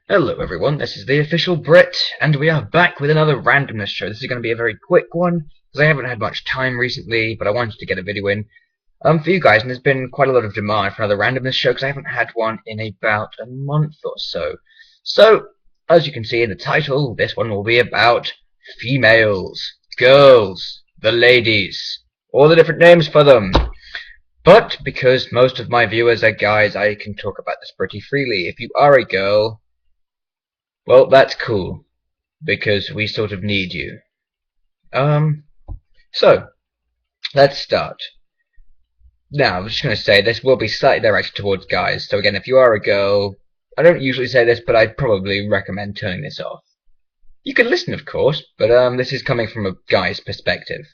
Hello everyone, this is TheOfficialBrit, and we are back with another Randomness Show. This is going to be a very quick one, because I haven't had much time recently, but I wanted to get a video in for you guys, and there's been quite a lot of demand for another Randomness Show, because I haven't had one in about a month or so. So, as you can see in the title, this one will be about females, girls, the ladies, all the different names for them. But, because most of my viewers are guys, I can talk about this pretty freely. If you are a girl, well, that's cool, because we sort of need you. So, let's start. Now, I'm just going to say this will be slightly directed towards guys, so again, if you are a girl, I don't usually say this, but I'd probably recommend turning this off. You can listen, of course, but this is coming from a guy's perspective.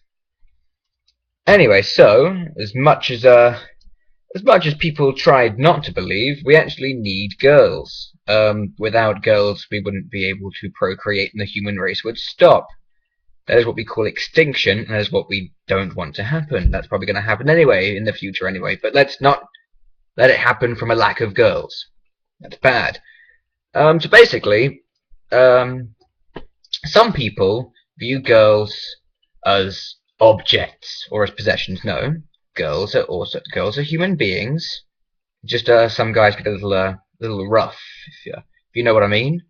Anyway, so, as much as people tried not to believe, we actually need girls. Without girls, we wouldn't be able to procreate and the human race would stop. That is what we call extinction, and that is what we don't want to happen. That's probably going to happen anyway, in the future anyway, but let's not let it happen from a lack of girls. That's bad. So basically, some people view girls as objects, or as possessions. No, girls are human beings. Just some guys get a little rough, if you know what I mean.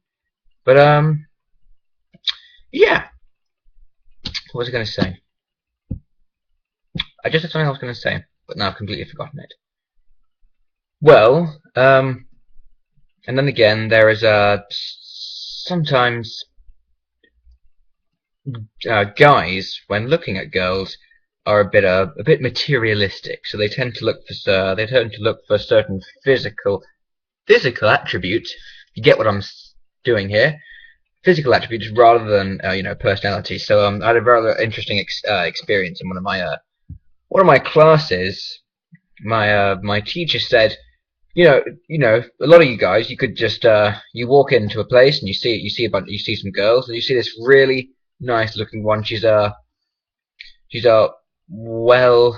But yeah. What was I going to say? I just had something I was going to say, but now I've completely forgotten it. Well, and then again, there is sometimes guys, when looking at girls, are a bit materialistic, so they tend to look for certain physical attributes. You get what I'm doing here? Physical attributes rather than personality. So I had a very interesting experience in one of my classes. My teacher said, a lot of you guys, you could just you walk into a place and you see some girls, and you see this really nice looking one. She's well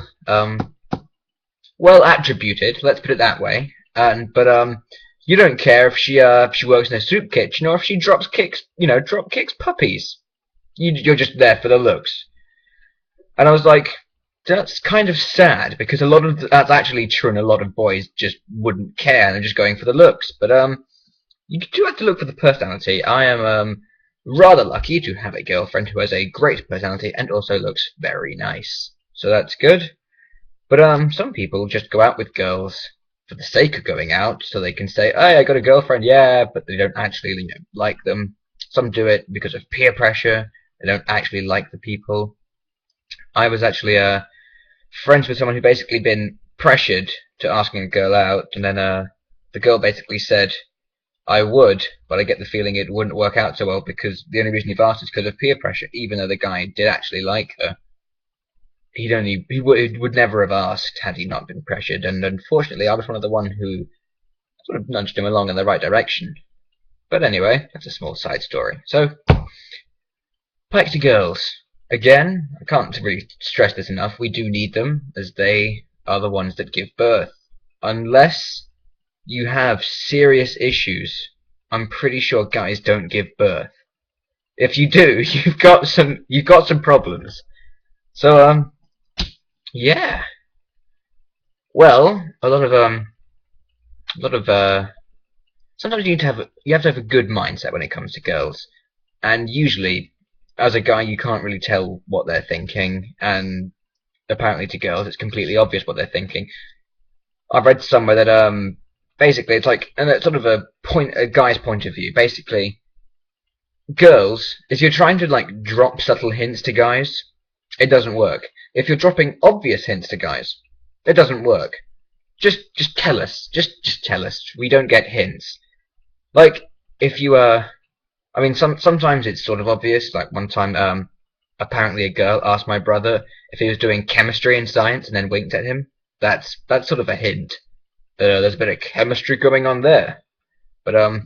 attributed, let's put it that way, but you don't care if she works in a soup kitchen or if she drop kicks puppies. You're just there for the looks. And I was like, that's kind of sad, because that's actually true, and a lot of boys just wouldn't care and they're just going for the looks. But you do have to look for the personality. I am rather lucky to have a girlfriend who has a great personality and also looks very nice, so that's good. But some people just go out with girls for the sake of going out, so they can say, "Hey, I got a girlfriend," yeah, but they don't actually like them. Some do it because of peer pressure. They don't actually like the people. I was actually friends with someone who basically been pressured to asking a girl out, and then the girl basically said, "I would, but I get the feeling it wouldn't work out so well because the only reason you've asked is because of peer pressure," even though the guy did actually like her. He would never have asked had he not been pressured, and unfortunately I was one of the one who sort of nudged him along in the right direction. But anyway, that's a small side story. So, back to girls. Again, I can't really stress this enough, we do need them, as they are the ones that give birth. Unless you have serious issues, I'm pretty sure guys don't give birth. If you do, you've got some problems. So, yeah. Well, sometimes you have to have a good mindset when it comes to girls, and usually, as a guy, you can't really tell what they're thinking, and apparently to girls, it's completely obvious what they're thinking. I've read somewhere that basically it's like, and it's sort of a guy's point of view. Basically, girls, if you're trying to drop subtle hints to guys, it doesn't work. If you're dropping obvious hints to guys, it doesn't work. Just tell us. Just tell us. We don't get hints. Like, if you I mean, sometimes it's sort of obvious. Like one time, apparently a girl asked my brother if he was doing chemistry and science, and then winked at him. That's sort of a hint. There's a bit of chemistry going on there. But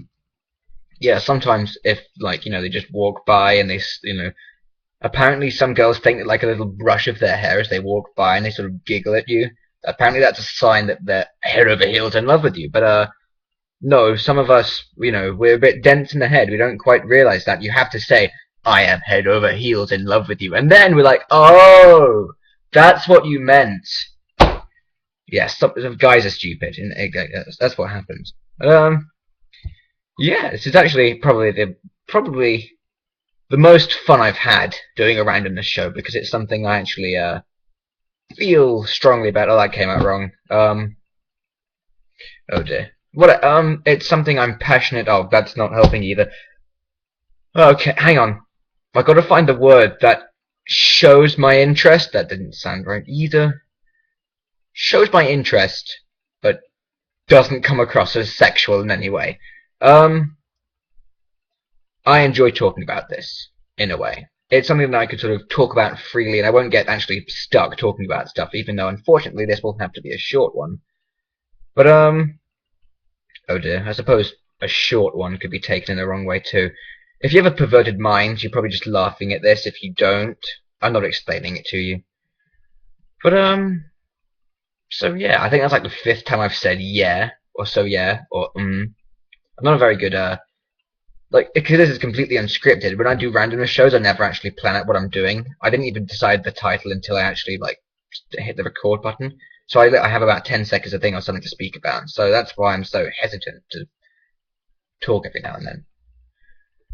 yeah, sometimes if they just walk by and they apparently some girls think that a little brush of their hair as they walk by and they sort of giggle at you. Apparently that's a sign that they're head over heels in love with you. But No, some of us, we're a bit dense in the head. We don't quite realize that. You have to say, I am head over heels in love with you. And then we're like, oh, that's what you meant. Yes, some guys are stupid. And that's what happens. Yeah, this is actually probably the most fun I've had doing a randomness show because it's something I actually feel strongly about. Oh, that came out wrong. Oh dear. What? It's something I'm passionate. Oh, that's not helping either. Okay, hang on. I got to find the word that shows my interest. That didn't sound right either. Shows my interest, but doesn't come across as sexual in any way. I enjoy talking about this in a way. It's something that I could sort of talk about freely, and I won't get actually stuck talking about stuff, even though unfortunately this will have to be a short one. But oh dear, I suppose a short one could be taken in the wrong way too. If you have a perverted mind, you're probably just laughing at this. If you don't, I'm not explaining it to you. But so yeah, I think that's like the 5th time I've said yeah, or so yeah, or I'm not a very good because this is completely unscripted. When I do randomness shows, I never actually plan out what I'm doing. I didn't even decide the title until I actually hit the record button. So I have about 10 seconds of thing or something to speak about. So that's why I'm so hesitant to talk every now and then.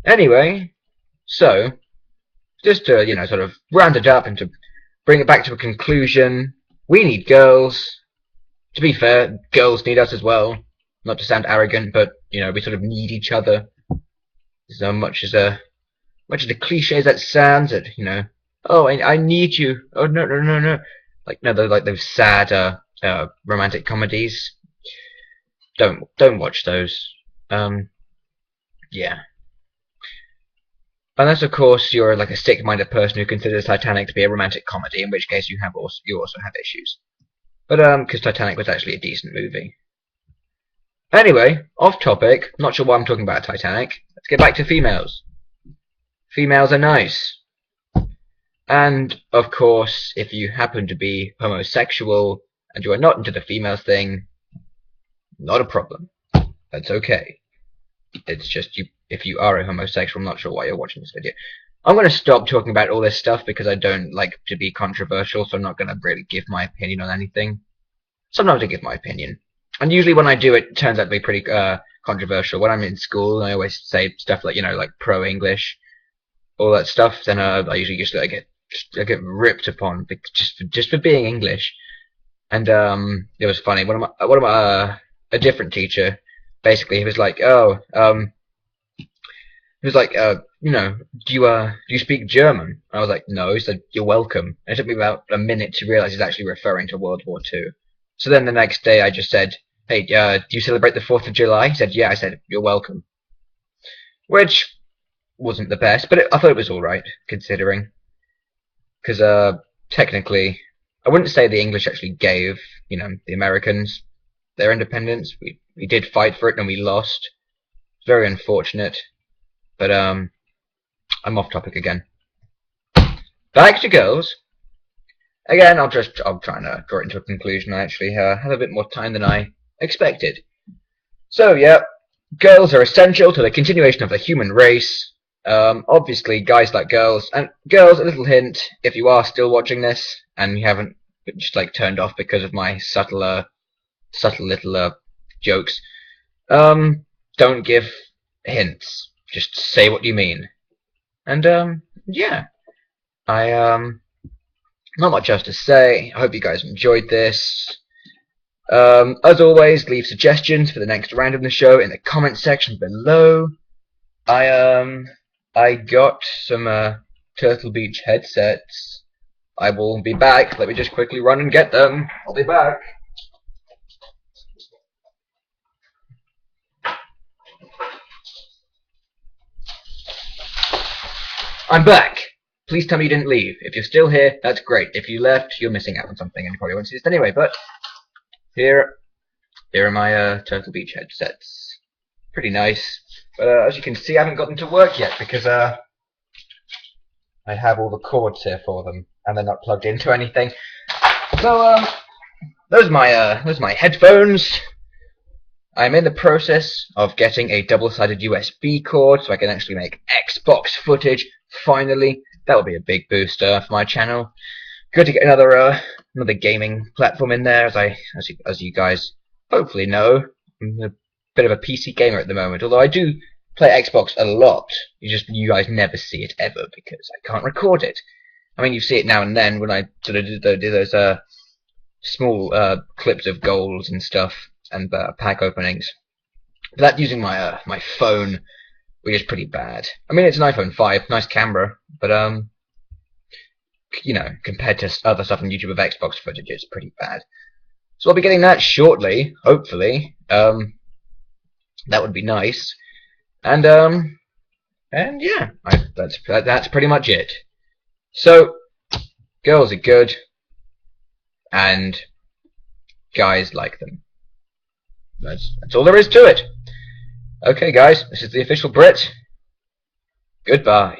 Anyway, so just to sort of round it up and to bring it back to a conclusion, we need girls. To be fair, girls need us as well. Not to sound arrogant, but we sort of need each other. So much as a cliche as that sounds, that oh, I need you. Oh no no no no, they're like those sad romantic comedies. Don't watch those. Yeah. Unless of course you're like a sick-minded person who considers Titanic to be a romantic comedy, in which case you also have issues. But because Titanic was actually a decent movie. Anyway, off topic. Not sure why I'm talking about Titanic. Let's get back to females. Females are nice. And, of course, if you happen to be homosexual and you are not into the females thing, not a problem. That's okay. It's just if you are a homosexual, I'm not sure why you're watching this video. I'm going to stop talking about all this stuff because I don't like to be controversial, so I'm not going to really give my opinion on anything. Sometimes I give my opinion. And usually when I do, it turns out to be pretty controversial. When I'm in school, I always say stuff like, like pro-English, all that stuff. Then I usually just I get ripped upon just for being English. And it was funny. A different teacher, basically, he was like, oh, he was like, do you speak German? I was like, no. He said, you're welcome. And it took me about a minute to realize he's actually referring to World War II. So then the next day I just said, hey, do you celebrate the 4th of July? He said, yeah. I said, you're welcome. Which wasn't the best, but I thought it was alright, considering. Because technically, I wouldn't say the English actually gave, the Americans their independence. We did fight for it and we lost. It's very unfortunate. But I'm off topic again. Back to girls. Again, I'll try and draw it into a conclusion. I actually have a bit more time than I expected. So, yeah, girls are essential to the continuation of the human race. Obviously, guys like girls. And girls, a little hint, if you are still watching this, and you haven't just, turned off because of my subtle little jokes, don't give hints. Just say what you mean. And, yeah. Not much else to say. I hope you guys enjoyed this. As always, leave suggestions for the next randomness show in the comment section below. I got some Turtle Beach headsets. I will be back. Let me just quickly run and get them. I'll be back. I'm back. Please tell me you didn't leave. If you're still here, that's great. If you left, you're missing out on something and you probably won't see this anyway. But here are my Turtle Beach headsets. Pretty nice. But as you can see, I haven't got them to work yet because I have all the cords here for them and they're not plugged into anything. So those are my headphones. I'm in the process of getting a double-sided USB cord so I can actually make Xbox footage. Finally, that will be a big booster for my channel. Good to get another gaming platform in there, as you guys hopefully know. I'm a bit of a PC gamer at the moment, although I do play Xbox a lot. You guys never see it ever because I can't record it. I mean, you see it now and then when I sort of do those small clips of goals and stuff and pack openings. But that's using my my phone, which is pretty bad. I mean, it's an iPhone 5, nice camera, but you know, compared to other stuff on YouTube of Xbox footage, it's pretty bad. So I'll be getting that shortly, hopefully. That would be nice. And yeah, that's pretty much it. So girls are good, and guys like them. That's all there is to it. Okay, guys, this is the official Brit. Goodbye.